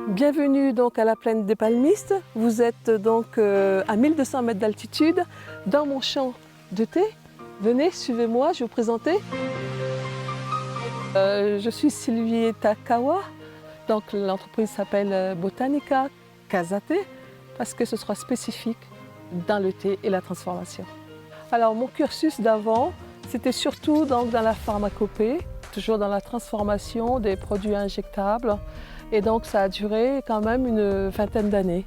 Bienvenue donc à la plaine des Palmistes. Vous êtes donc à 1200 mètres d'altitude dans mon champ de thé. Venez, suivez-moi, je vais vous présenter. Je suis Sylvie Takawa. Donc l'entreprise s'appelle Botanica Casa Thé parce que ce sera spécifique dans le thé et la transformation. Alors mon cursus d'avant, c'était surtout donc dans la pharmacopée, toujours dans la transformation des produits injectables. Et donc ça a duré quand même une vingtaine d'années.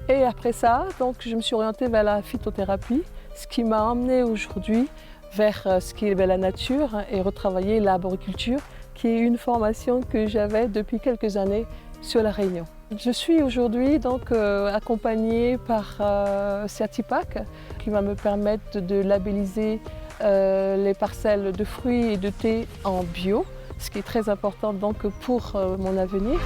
Et après ça, donc, je me suis orientée vers la phytothérapie, ce qui m'a emmenée aujourd'hui vers ce qui est la nature et retravailler l'arboriculture, qui est une formation que j'avais depuis quelques années sur La Réunion. Je suis aujourd'hui donc accompagnée par Certipac, qui va me permettre de labelliser les parcelles de fruits et de thé en bio, ce qui est très important donc pour mon avenir.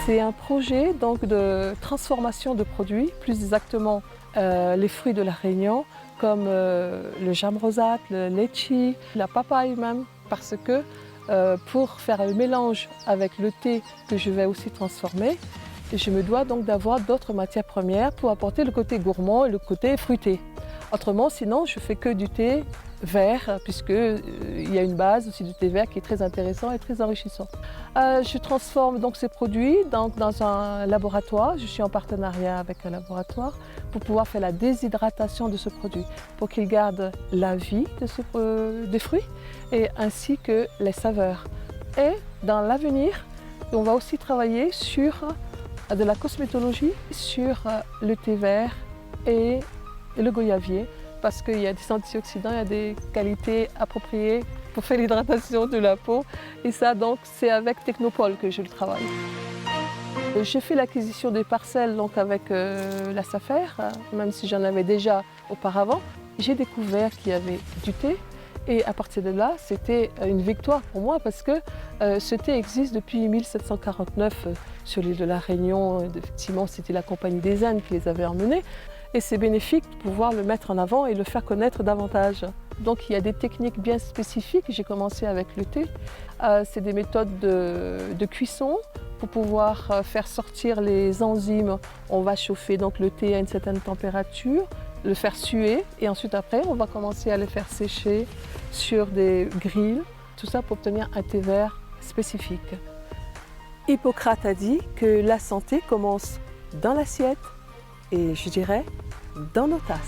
C'est un projet donc de transformation de produits, plus exactement les fruits de La Réunion, comme le jam rosate, le litchi, la papaye même, parce que pour faire le mélange avec le thé que je vais aussi transformer, je me dois donc d'avoir d'autres matières premières pour apporter le côté gourmand et le côté fruité. Autrement, sinon, je fais que du thé vert, puisqu'il y a une base aussi du thé vert qui est très intéressant et très enrichissant. Je transforme donc ces produits dans un laboratoire. Je suis en partenariat avec un laboratoire pour pouvoir faire la déshydratation de ce produit, pour qu'il garde la vie des fruits et ainsi que les saveurs. Et dans l'avenir, on va aussi travailler sur de la cosmétologie, sur le thé vert et le goyavier, parce qu'il y a des antioxydants, il y a des qualités appropriées pour faire l'hydratation de la peau. Et ça, donc, c'est avec Technopole que je le travaille. J'ai fait l'acquisition des parcelles donc, avec la SAFER, même si j'en avais déjà auparavant. J'ai découvert qu'il y avait du thé. Et à partir de là, c'était une victoire pour moi parce que ce thé existe depuis 1749 sur l'île de La Réunion. Effectivement, c'était la Compagnie des Indes qui les avait emmenés. Et c'est bénéfique de pouvoir le mettre en avant et le faire connaître davantage. Donc il y a des techniques bien spécifiques. J'ai commencé avec le thé. C'est des méthodes de cuisson pour pouvoir faire sortir les enzymes. On va chauffer donc le thé à une certaine température, le faire suer et ensuite après on va commencer à le faire sécher sur des grilles. Tout ça pour obtenir un thé vert spécifique. Hippocrate a dit que la santé commence dans l'assiette et je dirais dans nos tasses.